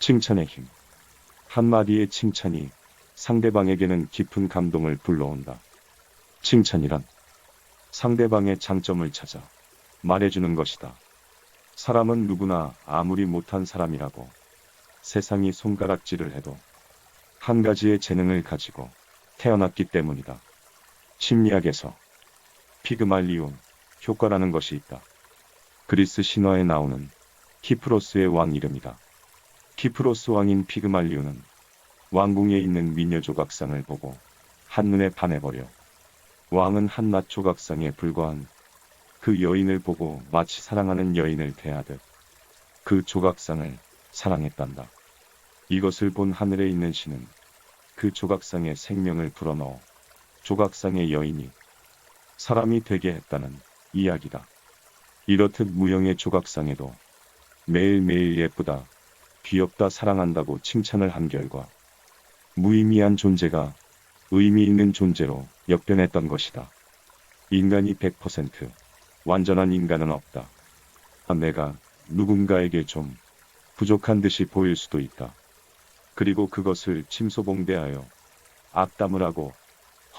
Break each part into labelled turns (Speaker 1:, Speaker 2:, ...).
Speaker 1: 칭찬의 힘. 한마디의 칭찬이 상대방에게는 깊은 감동을 불러온다. 칭찬이란 상대방의 장점을 찾아 말해주는 것이다. 사람은 누구나 아무리 못한 사람이라고 세상이 손가락질을 해도 한 가지의 재능을 가지고 태어났기 때문이다. 심리학에서 피그말리온 효과라는 것이 있다. 그리스 신화에 나오는 키프로스의 왕 이름이다. 키프로스 왕인 피그말리온은 왕궁에 있는 미녀 조각상을 보고 한눈에 반해버려 왕은 한낱 조각상에 불과한 그 여인을 보고 마치 사랑하는 여인을 대하듯 그 조각상을 사랑했단다. 이것을 본 하늘에 있는 신은 그 조각상에 생명을 불어넣어 조각상의 여인이 사람이 되게 했다는 이야기다. 이렇듯 무형의 조각상에도 매일매일 예쁘다, 귀엽다, 사랑한다고 칭찬을 한 결과 무의미한 존재가 의미 있는 존재로 역변했던 것이다. 인간이 100% 완전한 인간은 없다. 내가 누군가에게 좀 부족한 듯이 보일 수도 있다. 그리고 그것을 침소봉대하여 악담을 하고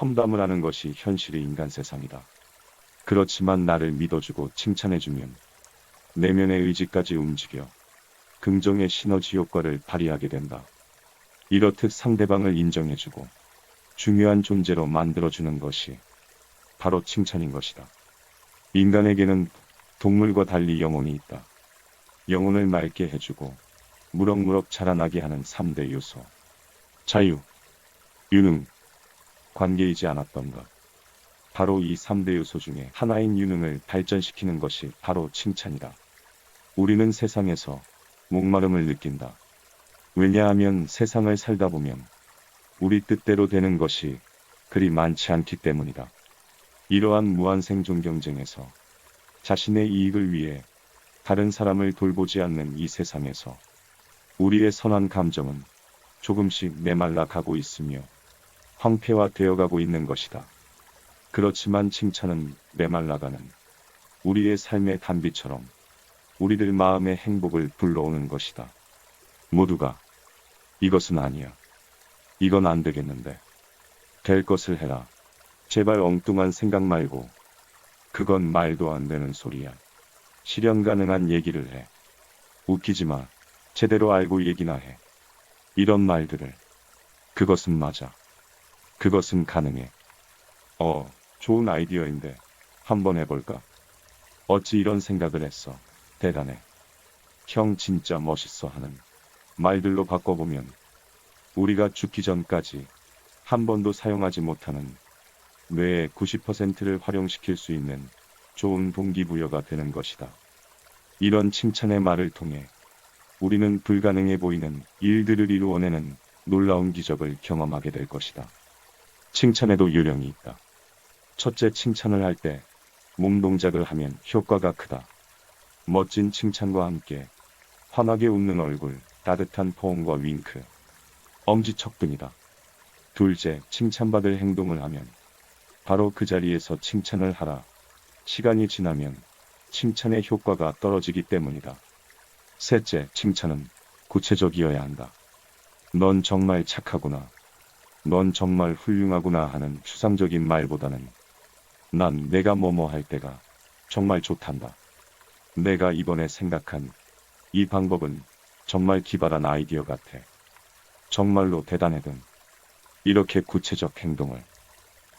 Speaker 1: 험담을 하는 것이 현실의 인간 세상이다. 그렇지만 나를 믿어주고 칭찬해주면 내면의 의지까지 움직여 긍정의 시너지 효과를 발휘하게 된다. 이렇듯 상대방을 인정해주고 중요한 존재로 만들어주는 것이 바로 칭찬인 것이다. 인간에게는 동물과 달리 영혼이 있다. 영혼을 맑게 해주고 무럭무럭 자라나게 하는 3대 요소. 자유, 유능, 관계이지 않았던가. 바로 이 3대 요소 중에 하나인 유능을 발전시키는 것이 바로 칭찬이다. 우리는 세상에서 목마름을 느낀다. 왜냐하면 세상을 살다 보면 우리 뜻대로 되는 것이 그리 많지 않기 때문이다. 이러한 무한생존 경쟁에서 자신의 이익을 위해 다른 사람을 돌보지 않는 이 세상에서 우리의 선한 감정은 조금씩 메말라 가고 있으며 황폐화되어 가고 있는 것이다. 그렇지만 칭찬은 메말라가는 우리의 삶의 단비처럼 우리들 마음의 행복을 불러오는 것이다. 모두가 이것은 아니야. 이건 안 되겠는데. 될 것을 해라. 제발 엉뚱한 생각 말고. 그건 말도 안 되는 소리야. 실현 가능한 얘기를 해. 웃기지 마. 제대로 알고 얘기나 해. 이런 말들을. 그것은 맞아. 그것은 가능해. 좋은 아이디어인데 한번 해볼까? 어찌 이런 생각을 했어. 대단해. 형 진짜 멋있어 하는 말들로 바꿔보면 우리가 죽기 전까지 한 번도 사용하지 못하는 뇌의 90%를 활용시킬 수 있는 좋은 동기부여가 되는 것이다. 이런 칭찬의 말을 통해 우리는 불가능해 보이는 일들을 이루어내는 놀라운 기적을 경험하게 될 것이다. 칭찬에도 요령이 있다. 첫째, 칭찬을 할 때 몸 동작을 하면 효과가 크다. 멋진 칭찬과 함께 환하게 웃는 얼굴, 따뜻한 포옹과 윙크, 엄지척 등이다. 둘째, 칭찬받을 행동을 하면 바로 그 자리에서 칭찬을 하라. 시간이 지나면 칭찬의 효과가 떨어지기 때문이다. 셋째, 칭찬은 구체적이어야 한다. 넌 정말 착하구나. 넌 정말 훌륭하구나 하는 추상적인 말보다는 난 내가 뭐뭐 할 때가 정말 좋단다. 내가 이번에 생각한 이 방법은 정말 기발한 아이디어 같아. 정말로 대단해 등 이렇게 구체적 행동을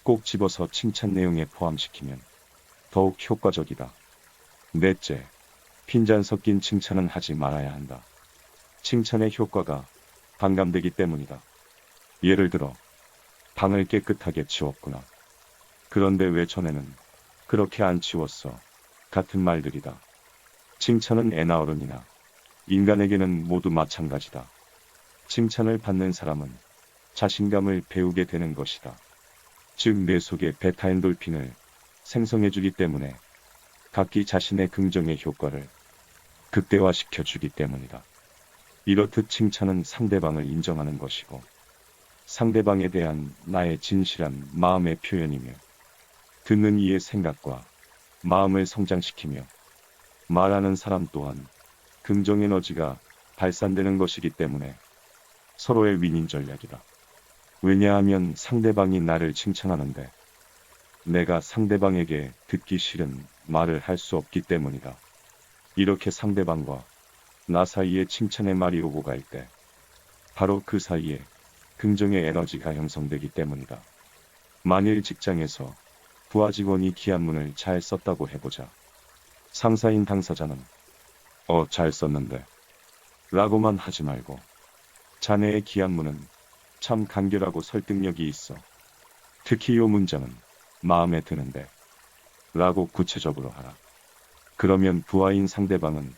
Speaker 1: 꼭 집어서 칭찬 내용에 포함시키면 더욱 효과적이다. 넷째, 핀잔 섞인 칭찬은 하지 말아야 한다. 칭찬의 효과가 반감되기 때문이다. 예를 들어, 방을 깨끗하게 치웠구나. 그런데 왜 전에는 그렇게 안 치웠어? 같은 말들이다. 칭찬은 애나 어른이나 인간에게는 모두 마찬가지다. 칭찬을 받는 사람은 자신감을 배우게 되는 것이다. 즉 뇌 속의 베타엔돌핀을 생성해주기 때문에 각기 자신의 긍정의 효과를 극대화시켜주기 때문이다. 이렇듯 칭찬은 상대방을 인정하는 것이고 상대방에 대한 나의 진실한 마음의 표현이며 듣는 이의 생각과 마음을 성장시키며 말하는 사람 또한 긍정 에너지가 발산되는 것이기 때문에 서로의 윈윈 전략이다. 왜냐하면 상대방이 나를 칭찬하는데 내가 상대방에게 듣기 싫은 말을 할 수 없기 때문이다. 이렇게 상대방과 나 사이에 칭찬의 말이 오고 갈 때 바로 그 사이에 긍정의 에너지가 형성되기 때문이다. 만일 직장에서 부하 직원이 기한문을 잘 썼다고 해보자. 상사인 당사자는 잘 썼는데 라고만 하지 말고 자네의 기한문은 참 간결하고 설득력이 있어. 특히 요 문장은 마음에 드는데 라고 구체적으로 하라. 그러면 부하인 상대방은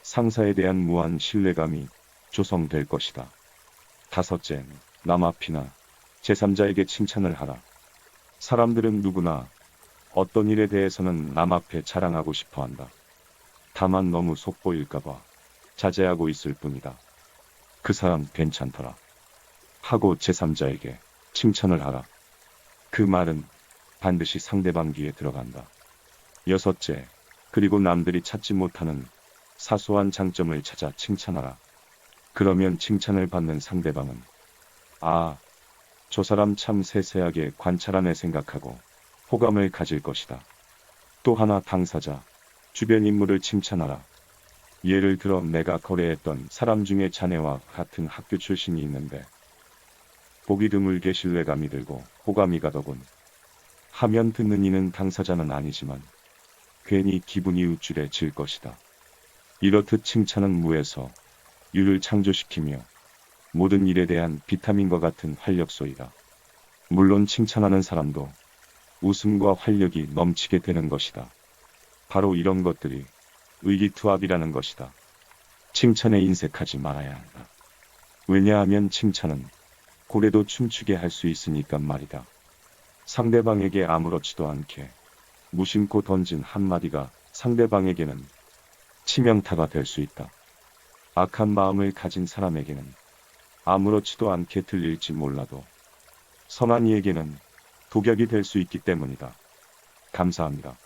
Speaker 1: 상사에 대한 무한 신뢰감이 조성될 것이다. 다섯째, 남 앞이나 제3자에게 칭찬을 하라. 사람들은 누구나 어떤 일에 대해서는 남 앞에 자랑하고 싶어 한다. 다만 너무 속보일까봐 자제하고 있을 뿐이다. 그 사람 괜찮더라 하고 제3자에게 칭찬을 하라. 그 말은 반드시 상대방 귀에 들어간다. 여섯째, 그리고 남들이 찾지 못하는 사소한 장점을 찾아 칭찬하라. 그러면 칭찬을 받는 상대방은 저 사람 참 세세하게 관찰하네 생각하고 호감을 가질 것이다. 또 하나 당사자, 주변 인물을 칭찬하라. 예를 들어 내가 거래했던 사람 중에 자네와 같은 학교 출신이 있는데 보기 드물게 신뢰감이 들고 호감이 가더군 하면 듣는 이는 당사자는 아니지만 괜히 기분이 우쭐해질 것이다. 이렇듯 칭찬은 무에서 유를 창조시키며 모든 일에 대한 비타민과 같은 활력소이다. 물론 칭찬하는 사람도 웃음과 활력이 넘치게 되는 것이다. 바로 이런 것들이 의기투합이라는 것이다. 칭찬에 인색하지 말아야 한다. 왜냐하면 칭찬은 고래도 춤추게 할 수 있으니까 말이다. 상대방에게 아무렇지도 않게 무심코 던진 한마디가 상대방에게는 치명타가 될 수 있다. 악한 마음을 가진 사람에게는 아무렇지도 않게 들릴지 몰라도 선한 이에게는 독약이 될 수 있기 때문이다. 감사합니다.